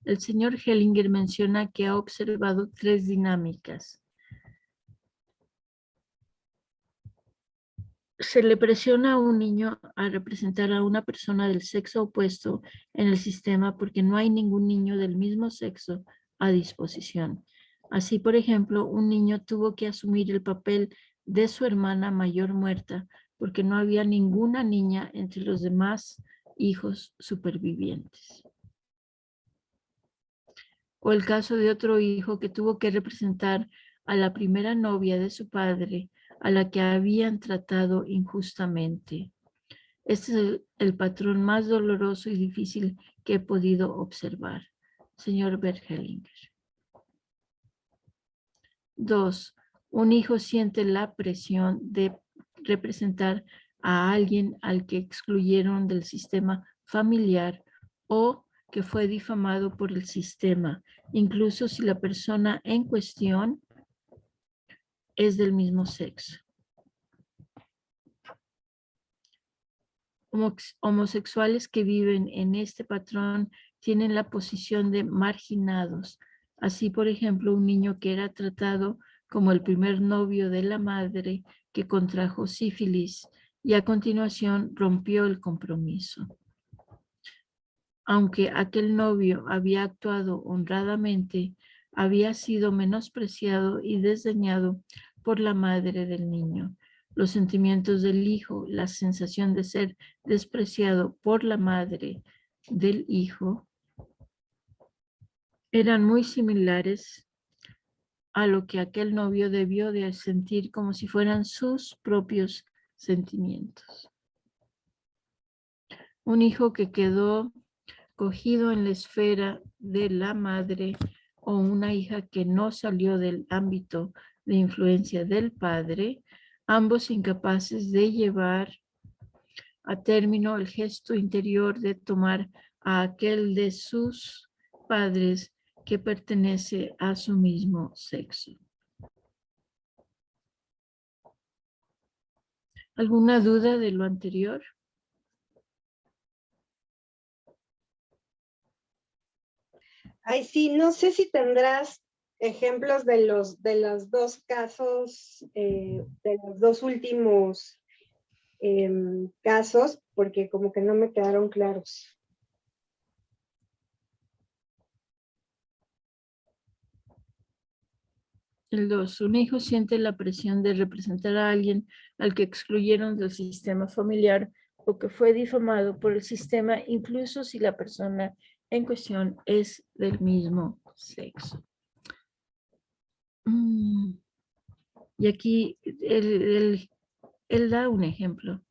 El señor Hellinger menciona que ha observado tres dinámicas. Se le presiona a un niño a representar a una persona del sexo opuesto en el sistema porque no hay ningún niño del mismo sexo a disposición. Así, por ejemplo, un niño tuvo que asumir el papel de su hermana mayor muerta porque no había ninguna niña entre los demás hijos supervivientes. O el caso de otro hijo que tuvo que representar a la primera novia de su padre, a la que habían tratado injustamente. Este es el patrón más doloroso y difícil que he podido observar, señor Bergelinger. 2. Un hijo siente la presión de representar a alguien al que excluyeron del sistema familiar o que fue difamado por el sistema, incluso si la persona en cuestión es del mismo sexo. Homosexuales que viven en este patrón tienen la posición de marginados. Así, por ejemplo, un niño que era tratado como el primer novio de la madre que contrajo sífilis y a continuación rompió el compromiso. Aunque aquel novio había actuado honradamente, había sido menospreciado y desdeñado por la madre del niño. Los sentimientos del hijo, la sensación de ser despreciado por la madre del hijo, eran muy similares a lo que aquel novio debió de sentir como si fueran sus propios sentimientos. Un hijo que quedó cogido en la esfera de la madre o una hija que no salió del ámbito de influencia del padre, ambos incapaces de llevar a término el gesto interior de tomar a aquel de sus padres que pertenece a su mismo sexo. ¿Alguna duda de lo anterior? Ay, sí, no sé si tendrás ejemplos de los dos casos, de los dos últimos casos, porque como que no me quedaron claros. El 2. Un hijo siente la presión de representar a alguien al que excluyeron del sistema familiar o que fue difamado por el sistema, incluso si la persona en cuestión es del mismo sexo. Y aquí él da un ejemplo.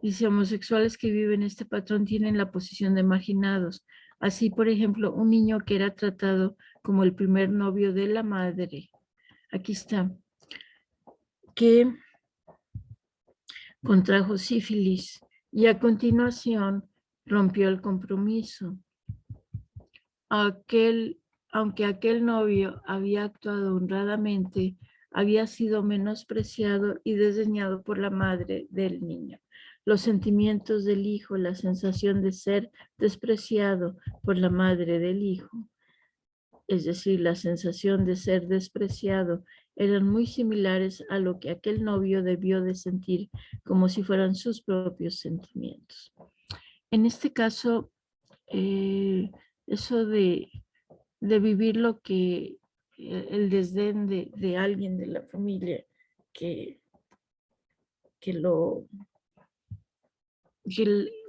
Dice, homosexuales que viven este patrón tienen la posición de marginados. Así, por ejemplo, un niño que era tratado como el primer novio de la madre. Aquí está. Que contrajo sífilis y a continuación rompió el compromiso. Aunque aquel novio había actuado honradamente, había sido menospreciado y desdeñado por la madre del niño. Los sentimientos del hijo, la sensación de ser despreciado por la madre del hijo, es decir, la sensación de ser despreciado, eran muy similares a lo que aquel novio debió de sentir como si fueran sus propios sentimientos. En este caso, eso de vivir lo que el desdén de alguien de la familia que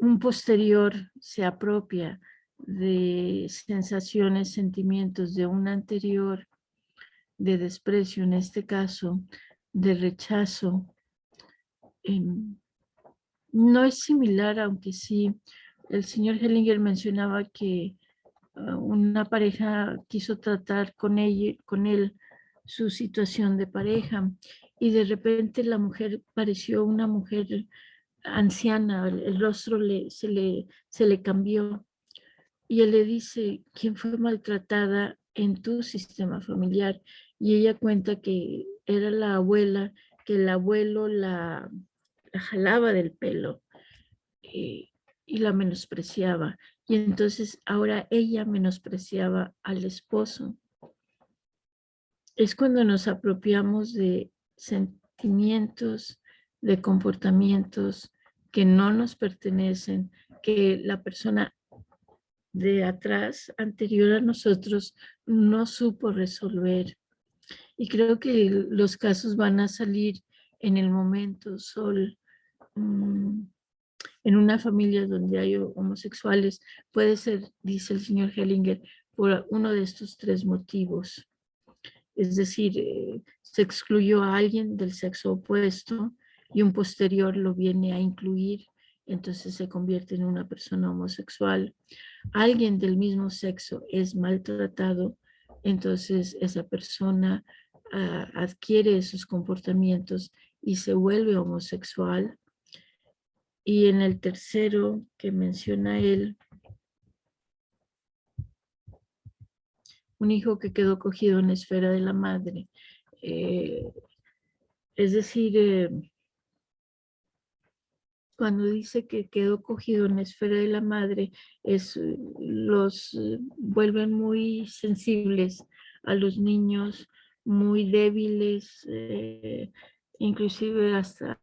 un posterior se apropia de sensaciones, sentimientos de un anterior, de desprecio, en este caso, de rechazo. No es similar, aunque sí, el señor Hellinger mencionaba que una pareja quiso tratar con él su situación de pareja y de repente la mujer pareció una mujer anciana, el rostro se le cambió y él le dice, ¿quién fue maltratada en tu sistema familiar? Y ella cuenta que era la abuela, que el abuelo la jalaba del pelo y la menospreciaba. Y entonces ahora ella menospreciaba al esposo. Es cuando nos apropiamos de sentimientos, de comportamientos que no nos pertenecen, que la persona de atrás, anterior a nosotros, no supo resolver. Y creo que los casos van a salir en el momento, Sol. En una familia donde hay homosexuales, puede ser, dice el señor Hellinger, por uno de estos tres motivos. Es decir, se excluyó a alguien del sexo opuesto y un posterior lo viene a incluir, entonces se convierte en una persona homosexual. Alguien del mismo sexo es maltratado, entonces esa persona adquiere esos comportamientos y se vuelve homosexual. Y en el tercero que menciona él, un hijo que quedó cogido en la esfera de la madre. Es decir, cuando dice que quedó cogido en la esfera de la madre, los vuelven muy sensibles a los niños, muy débiles, inclusive hasta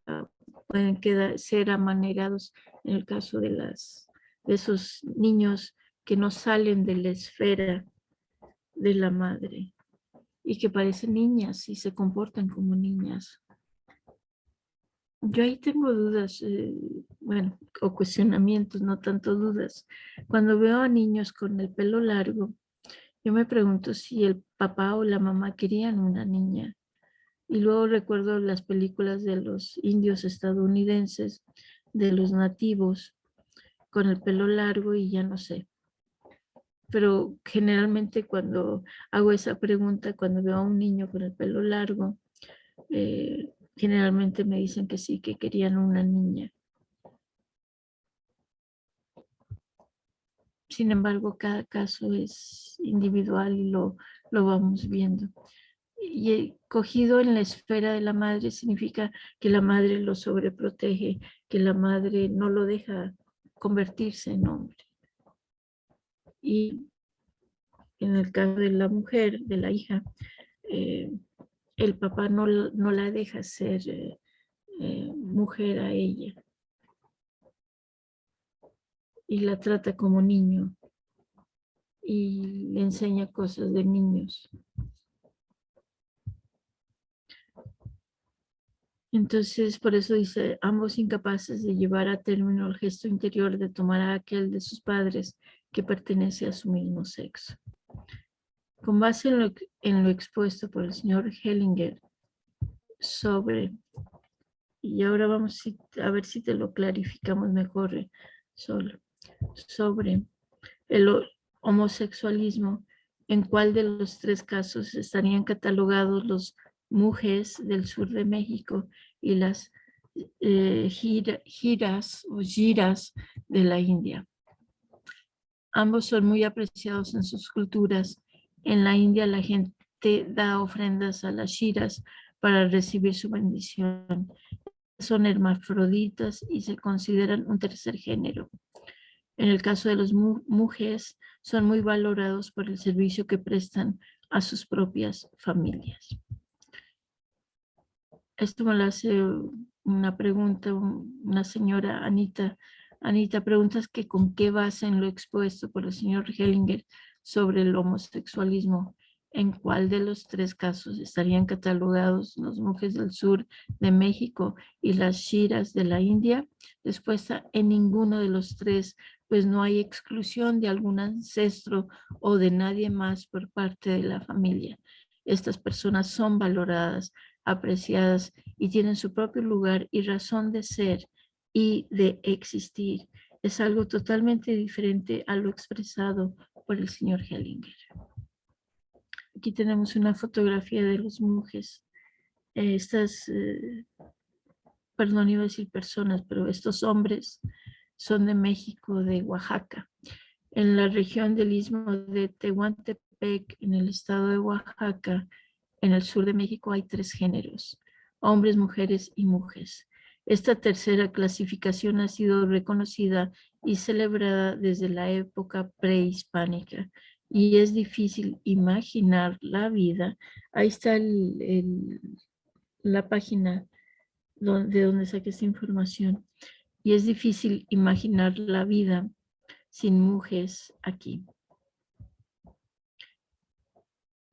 pueden ser amanerados en el caso de esos niños que no salen de la esfera de la madre y que parecen niñas y se comportan como niñas. Yo ahí tengo dudas, bueno, o cuestionamientos, no tanto dudas. Cuando veo a niños con el pelo largo, yo me pregunto si el papá o la mamá querían una niña. Y luego recuerdo las películas de los indios estadounidenses, de los nativos, con el pelo largo y ya no sé. Pero generalmente cuando hago esa pregunta, cuando veo a un niño con el pelo largo, generalmente me dicen que sí, que querían una niña. Sin embargo, cada caso es individual y lo vamos viendo. Y cogido en la esfera de la madre significa que la madre lo sobreprotege, que la madre no lo deja convertirse en hombre. Y en el caso de la mujer, de la hija, eh, el papá no la deja ser mujer a ella y la trata como niño y le enseña cosas de niños. Entonces, por eso dice, ambos incapaces de llevar a término el gesto interior de tomar a aquel de sus padres que pertenece a su mismo sexo. Con base en lo expuesto por el señor Hellinger sobre, y ahora vamos a ver si te lo clarificamos mejor, solo, sobre el homosexualismo, en cuál de los tres casos estarían catalogados los mujes del sur de México y las giras o giras de la India. Ambos son muy apreciados en sus culturas. En la India la gente da ofrendas a las giras para recibir su bendición. Son hermafroditas y se consideran un tercer género. En el caso de los mujeres, son muy valorados por el servicio que prestan a sus propias familias. Esto me lo hace una pregunta, una señora Anita. Anita, preguntas que con qué base en lo expuesto por el señor Hellinger sobre el homosexualismo, en cuál de los tres casos estarían catalogados los mujeres del sur de México y las shiras de la India. Respuesta, en ninguno de los tres, pues no hay exclusión de algún ancestro o de nadie más por parte de la familia. Estas personas son valoradas, apreciadas y tienen su propio lugar y razón de ser y de existir. Es algo totalmente diferente a lo expresado por el señor Hellinger. Aquí tenemos una fotografía de los monjes. Perdón, iba a decir personas, pero estos hombres son de México, de Oaxaca. En la región del Istmo de Tehuantepec, en el estado de Oaxaca, en el sur de México, hay tres géneros: hombres, mujeres y mujeres. Esta tercera clasificación ha sido reconocida y celebrada desde la época prehispánica. Y es difícil imaginar la vida. Ahí está la página de donde saqué esta información. Y es difícil imaginar la vida sin mujeres aquí.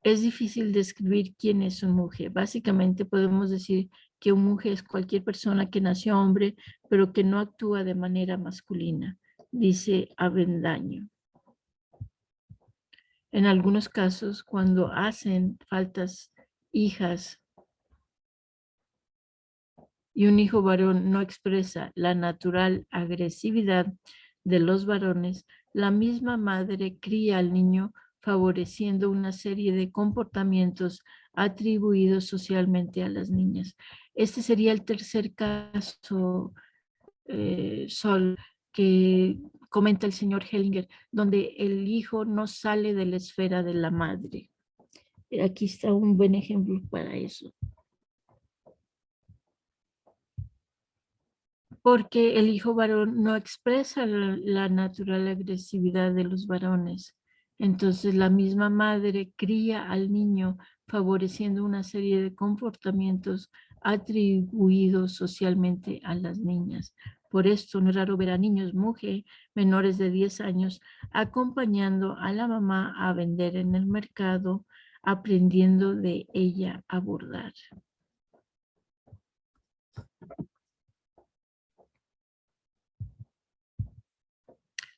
Es difícil describir quién es un mujer. Básicamente podemos decir que un mujer es cualquier persona que nació hombre, pero que no actúa de manera masculina, dice Avendaño. En algunos casos, cuando hacen faltas hijas y un hijo varón no expresa la natural agresividad de los varones, la misma madre cría al niño favoreciendo una serie de comportamientos atribuidos socialmente a las niñas. Este sería el tercer caso, Sol, que comenta el señor Hellinger, donde el hijo no sale de la esfera de la madre. Aquí está un buen ejemplo para eso. Porque el hijo varón no expresa la natural agresividad de los varones. Entonces la misma madre cría al niño favoreciendo una serie de comportamientos atribuidos socialmente a las niñas. Por esto no es raro ver a niños mujeres menores de 10 años acompañando a la mamá a vender en el mercado, aprendiendo de ella a bordar.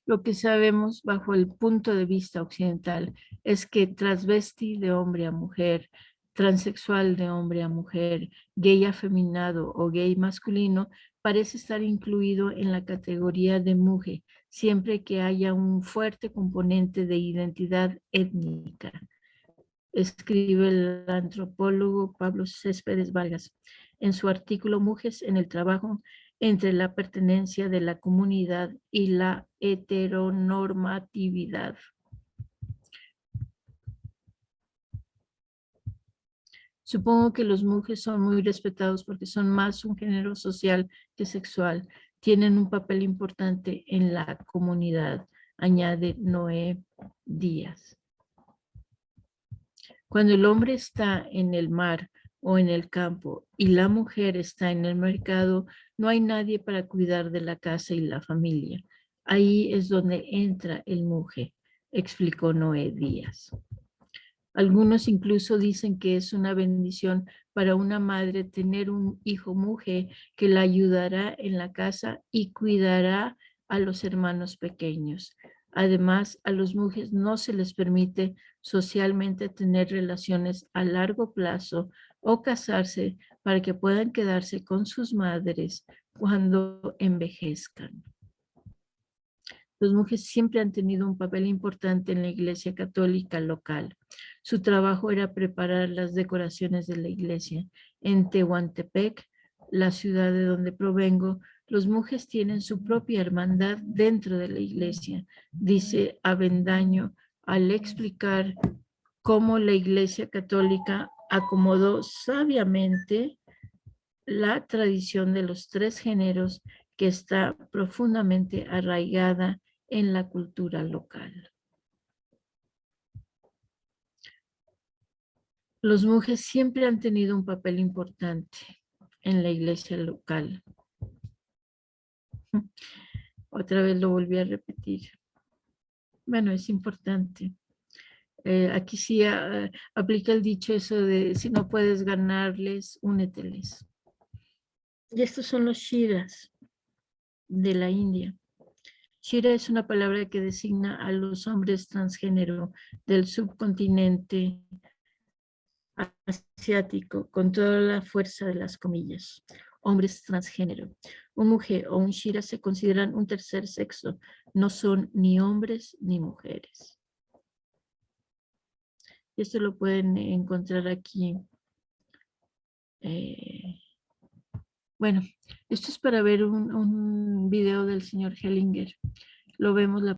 Lo que sabemos bajo el punto de vista occidental es que transvesti de hombre a mujer, transexual de hombre a mujer, gay afeminado o gay masculino parece estar incluido en la categoría de mujer, siempre que haya un fuerte componente de identidad étnica. Escribe el antropólogo Pablo Céspedes Vargas en su artículo Mujeres en el trabajo entre la pertenencia de la comunidad y la heteronormatividad. Supongo que los mujeres son muy respetados porque son más un género social que sexual. Tienen un papel importante en la comunidad, añade Noé Díaz. Cuando el hombre está en el mar o en el campo y la mujer está en el mercado, no hay nadie para cuidar de la casa y la familia. Ahí es donde entra el mujer, explicó Noé Díaz. Algunos incluso dicen que es una bendición para una madre tener un hijo mujer que la ayudará en la casa y cuidará a los hermanos pequeños. Además, a los mujeres no se les permite socialmente tener relaciones a largo plazo o casarse para que puedan quedarse con sus madres cuando envejezcan. Las mujeres siempre han tenido un papel importante en la Iglesia Católica local. Su trabajo era preparar las decoraciones de la iglesia. En Tehuantepec, la ciudad de donde provengo, los monjes tienen su propia hermandad dentro de la iglesia, dice Avendaño al explicar cómo la Iglesia Católica acomodó sabiamente la tradición de los tres géneros que está profundamente arraigada en la cultura local. Los monjes siempre han tenido un papel importante en la iglesia local. Otra vez lo volví a repetir. Bueno, es importante. Aquí sí aplica el dicho eso de si no puedes ganarles, úneteles. Y estos son los Shiras de la India. Shira es una palabra que designa a los hombres transgénero del subcontinente asiático con toda la fuerza de las comillas. Hombres transgénero. Un mujer o un Shira se consideran un tercer sexo. No son ni hombres ni mujeres. Esto lo pueden encontrar aquí. Bueno, esto es para ver un video del señor Hellinger. Lo vemos la